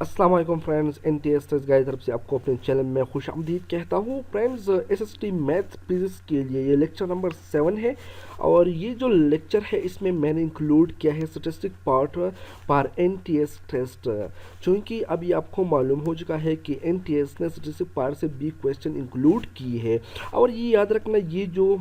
अस्सलाम वालेकुम friends, NTS test guide तरफ से आपको अपने चैनल में खुशामदीद कहता हूँ। फ्रेंड्स, SST मैथ फिजिक्स के लिए ये लेक्चर नंबर 7 है और ये जो लेक्चर है इसमें मैंने इंक्लूड किया है स्टैटिस्टिक पार्ट पर NTS टेस्ट। चूँकि अभी आपको मालूम हो चुका है कि NTS ने स्टैटिस्टिक पार्ट से भी क्वेश्चन इंक्लूड किए हैं और ये याद रखना, ये जो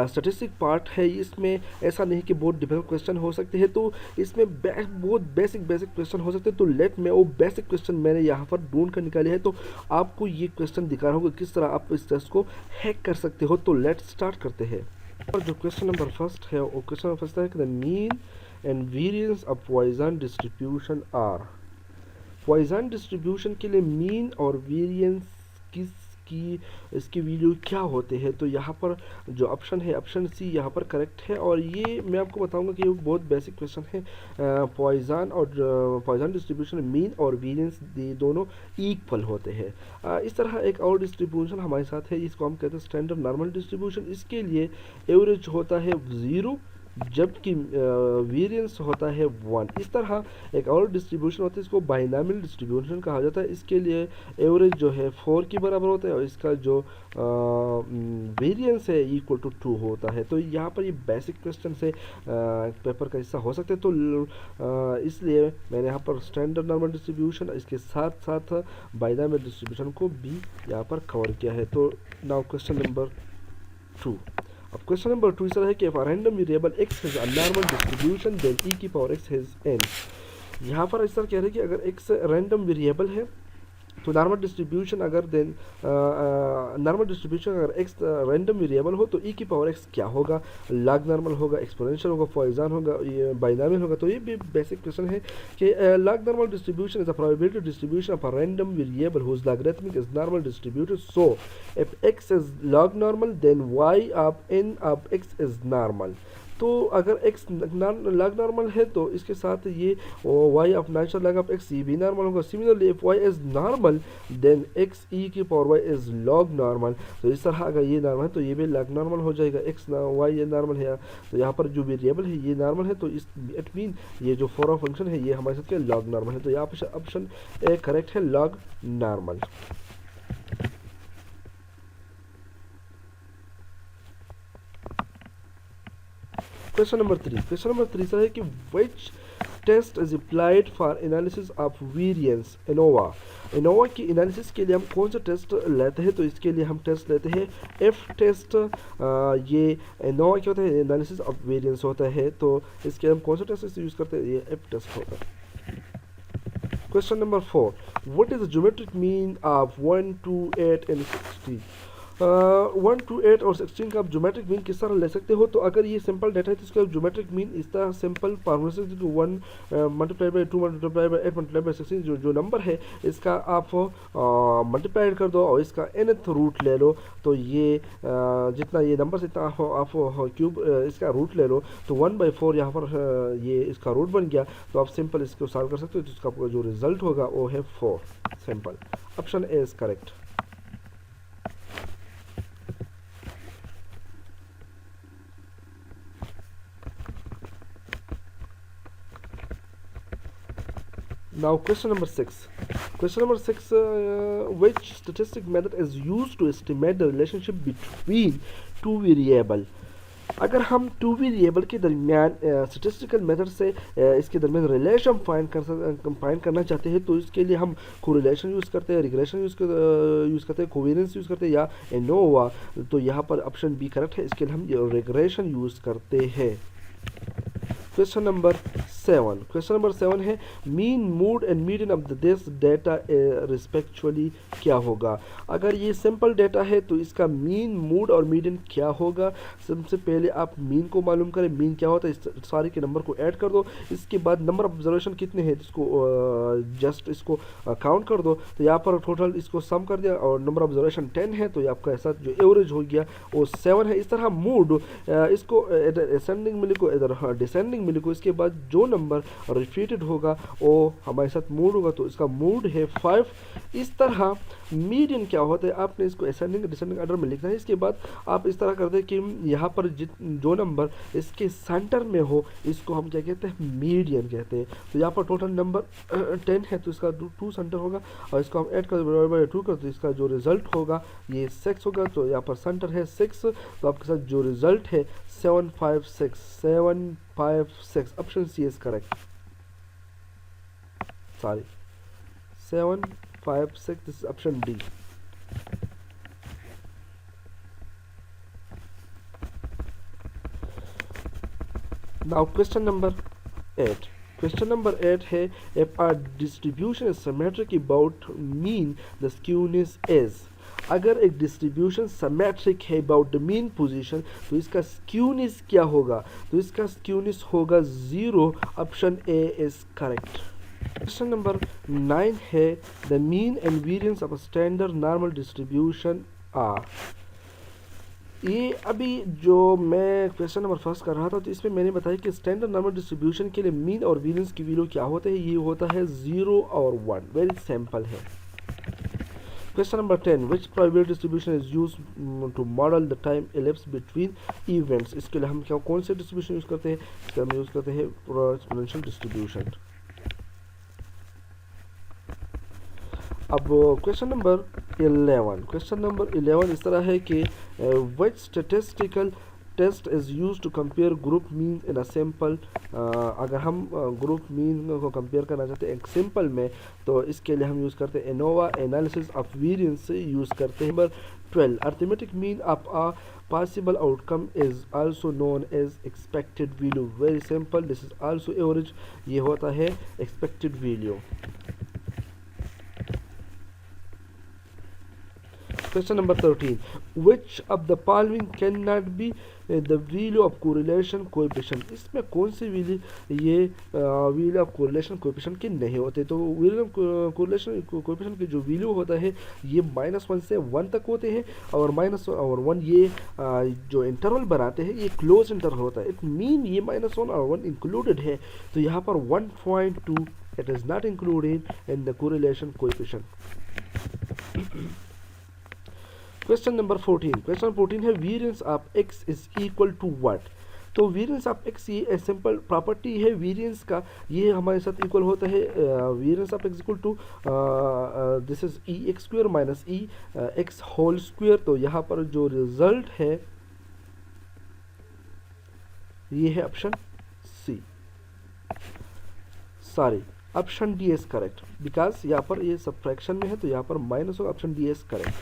स्टैटिस्टिक पार्ट है इसमें ऐसा नहीं कि बहुत डिफिकल्ट क्वेश्चन हो सकते हैं, तो इसमें बहुत बेसिक क्वेश्चन हो सकते हैं। तो लेट में वो बेसिक क्वेश्चन मैंने यहाँ पर ढूंढ कर निकाले हैं, तो आपको ये क्वेश्चन दिखा रहा होगा किस तरह आप इस टेस्ट को हैक कर सकते हो। तो लेट स्टार्ट करते हैं। और जो क्वेश्चन नंबर फर्स्ट है वो क्वेश्चन नंबर फर्स्ट है कि the mean and variance of Poisson distribution are. Poisson distribution के लिए मीन और वेरिएंस की इसकी वैल्यू क्या होते हैं। तो यहाँ पर जो ऑप्शन है ऑप्शन सी यहाँ पर करेक्ट है और ये मैं आपको बताऊंगा कि ये बहुत बेसिक क्वेश्चन है। पॉइसन और पॉइसन डिस्ट्रीब्यूशन मीन और वेरिएंस ये दोनों इक्वल होते हैं। इस तरह एक और डिस्ट्रीब्यूशन हमारे साथ है, इसको हम कहते हैं स्टैंडर्ड नॉर्मल डिस्ट्रीब्यूशन। इसके लिए एवरेज होता है 0 जबकि वेरिएंस होता है 1। इस तरह एक और डिस्ट्रीब्यूशन होता है, इसको बाइनॉमियल डिस्ट्रीब्यूशन कहा जाता है। इसके लिए एवरेज जो है 4 के बराबर होता है और इसका जो वेरिएंस है इक्वल टू 2 होता है। तो यहाँ पर ये बेसिक क्वेश्चन से पेपर का हिस्सा हो सकते हैं, तो इसलिए मैंने यहाँ पर स्टैंडर्ड नॉर्मल डिस्ट्रीब्यूशन इसके साथ साथ बाइनॉमियल डिस्ट्रीब्यूशन को भी यहाँ पर कवर किया है। तो नाउ क्वेश्चन नंबर 2। अब क्वेश्चन नंबर 2 इस तरह है कि if a random variable x has a normal distribution then e की पावर x has n। यहाँ पर इस तरह कह रहे हैं कि अगर x रैंडम वेरिएबल है तो नॉर्मल डिस्ट्रीब्यूशन अगर देन नॉर्मल डिस्ट्रीब्यूशन अगर x रैंडम वेरिएबल हो तो e की पावर x क्या होगा, लॉग नॉर्मल होगा, एक्सपोनेंशियल होगा, पॉइसन होगा, ये बाइनॉमियल होगा। तो ये भी बेसिक क्वेश्चन है कि log normal distribution is a probability distribution of a random variable whose logarithmic is normal distributed. So if x is log normal then y of n of x is normal. तो अगर x log normal है तो इसके साथ ये y of natural log of x ये भी normal होगा। Similarly if y is normal then x e की power y is log normal. तो इस तरह अगर ये नॉर्मल है तो ये भी लॉग नॉर्मल हो जाएगा। x y ये नॉर्मल है तो यहाँ पर जो वेरिएबल है ये नॉर्मल है, तो इस इट मीन ये जो फॉर फंक्शन है ये हमारे साथ क्या लॉग नॉर्मल है। तो यहाँ पर ऑप्शन ए करेक्ट है, log normal. Question number 3। Question number 3 sir है कि which test is applied for analysis of variance ANOVA. ANOVA की एनालिसिस के लिए हम कौन सा टेस्ट लेते हैं। तो इसके लिए हम टेस्ट लेते हैं एफ टेस्ट। ये एनोवा क्या होता है, एनालिसिस ऑफ वेरिएंस होता है। तो इसके हम कौन सा टेस्ट यूज़ करते हैं, ये एफ टेस्ट होता है। Question number 4। What is the geometric mean of 1, 2, 8 and 16। 1, 2, 8 और 16 का आप ज्योमेट्रिक मीन किस तरह ले सकते हो। तो अगर ये सिंपल डाटा है तो इसका ज्योमेट्रिक मीन इस तरह सिंपल फार्मूला से 1 multiply by 2 multiply by 8 multiply by 16 जो नंबर है इसका आप मल्टीप्लाई कर दो और इसका nth रूट ले लो। तो ये जितना ये नंबर से इतना आप क्यूब इसका रूट ले लो। तो 1/4 यहाँ पर ये इसका रूट बन गया। तो आप सिंपल इसको सॉल्व कर सकते हो, तो इसका जो रिजल्ट होगा वो है 4। Simple option A is correct. Now question number 6. Question number 6, which statistic method is used to estimate the relationship between two variable। अगर हम टू वेरिएबल के दरमियान स्टेटिस्टिकल मेथड से इसके दरमियान रिलेशन फाइंड करना चाहते हैं तो इसके लिए हम कोरिलेशन यूज़ करते हैं, रिग्रेशन यूज़ करते हैं, कोवेरियंस यूज़ करते हैं या एनोवा। तो यहाँ पर ऑप्शन बी करेक्ट है, इसके लिए हम रिग्रेशन यूज़ करते हैं। Question number 7। क्वेश्चन नंबर 7 है mean mode and median of this data respectively क्या होगा। अगर ये सिंपल डेटा है तो इसका मीन मूड और मीडियन क्या होगा। सबसे पहले आप मीन को मालूम करें, मीन क्या होता है, इस सारे के नंबर को ऐड कर दो। इसके बाद नंबर ऑफ ऑब्जर्वेशन कितने हैं इसको जस्ट इसको काउंट कर दो। तो यहाँ पर टोटल इसको सम कर दिया और नंबर ऑफ ऑब्जर्वेशन 10 है तो आपका ऐसा जो एवरेज हो गया वो 7 है। इस तरह मूड इसको इधर असेंडिंग में लिखो, इधर डिसेंडिंग में लिखो। इसके बाद जो नंबर रिपीटेड होगा और हमारे साथ मूड होगा तो इसका मूड है 5। इस तरह मीडियन क्या होता है, आपने इसको असेंडिंग डिसेंडिंग ऑर्डर में लिखना है। इसके बाद आप इस तरह करते हैं कि यहाँ पर जो नंबर इसके सेंटर में हो इसको हम क्या कहते हैं, मीडियन कहते हैं। तो यहाँ पर टोटल नंबर 10 है तो इसका 2 सेंटर होगा और इसको हम ऐड कर बाय 2 कर तो इसका जो रिजल्ट होगा ये 6 होगा। तो यहाँ पर सेंटर है 6 तो आपके साथ जो रिजल्ट है 756 option C is correct. Sorry 756, this is option D. Now question number 8. Question number 8 है, if a distribution is symmetric about mean, the skewness is. अगर एक डिस्ट्रीब्यूशन सिमेट्रिक है अबाउट द मीन पोजीशन तो इसका skewness क्या होगा, तो इसका स्क्यूनेस होगा 0। Option A is correct. Question number 9 है, the mean and variance of a standard normal distribution are. ये अभी जो मैं क्वेश्चन नंबर फर्स्ट कर रहा था तो इसमें मैंने बताया कि स्टैंडर्ड नॉर्मल डिस्ट्रीब्यूशन के लिए मीन और वेरिएंस की वैल्यू क्या होता है, ये होता है 0 और 1। वेरी सिंपल है। Question number 10, which probability distribution is use to model the time elapse between events. इसके लिए हम कौन से डिस्ट्रीब्यूशन यूज करते हैं, इसके हम यूज करते हैं एक्सपोनेंशियल डिस्ट्रीब्यूशन। अब क्वेश्चन नंबर 11 इस तरह है कि which statistical test is use to compare group mean in a simple. अगर हम ग्रुप मीन को कंपेयर करना चाहते हैं एक सिंपल में तो इसके लिए हम यूज़ करते हैं एनोवा एनालिसिस ऑफ वेरिएंस से यूज़ करते हैं। Number 12, arithmetic mean of a possible outcome is also known as expected value। Very simple, this is also average, ये होता है expected value. Question number 13, which of the following cannot be the value of correlation coefficient। इसमें कौन सी value ये value of correlation coefficient के नहीं होते। तो वैल्यू ऑफ कोरिलेशन कोएफिशिएंट की जो वैल्यू होता है ये -1 से 1 तक होते हैं और -1 और 1 ये जो इंटरवल बनाते हैं ये क्लोज इंटरवल होता है। इट मीन ये -1 और 1 इंक्लूडेड है तो यहाँ पर 1.2 it is not included in the correlation coefficient. Question number 14 है, variance of X is equal to what. तो वेरिएंस ऑफ एक्स ये सिंपल प्रॉपर्टी है वेरिएंस का, ये हमारे साथ इक्वल होता है variance of X equal to this is E X square minus E X whole square. तो यहाँ पर जो रिजल्ट है ये है option C, sorry option D is correct because यहाँ पर ये सब्ट्रैक्शन में है तो यहाँ पर माइनस होगा। Option D is correct.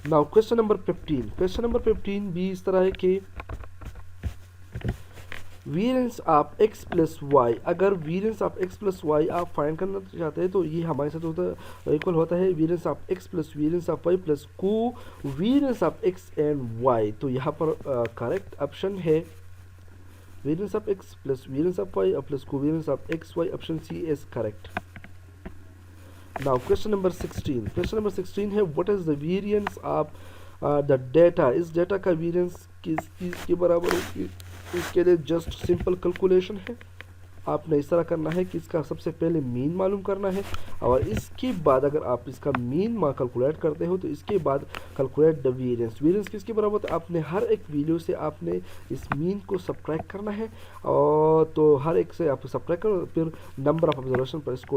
Now question number 15 भी इस तरह है कि variance of X plus Y. अगर variance of X plus Y आप फाइंड करना चाहते हैं तो ये हमारे साथ होता है इक्वल होता है variance of X plus variance of Y plus covariance of X and Y. तो यहाँ पर करेक्ट ऑप्शन है variance of X plus variance of Y plus covariance of X Y. Option C is correct. Now question number 16 है, what is the variance of the data. इस data का variance किसके बराबर होगी, इसके लिए just simple calculation है। आपने इस तरह करना है कि इसका सबसे पहले मीन मालूम करना है और इसके बाद अगर आप इसका मीन कैलकुलेट करते हो तो इसके बाद कैलकुलेट द वेरिएंस किसके बराबर होता है। आपने हर एक वैल्यू से आपने इस मीन को सब्ट्रैक्ट करना है और तो हर एक से आप सब्ट्रैक्ट करो फिर नंबर ऑफ ऑब्जर्वेशन पर इसको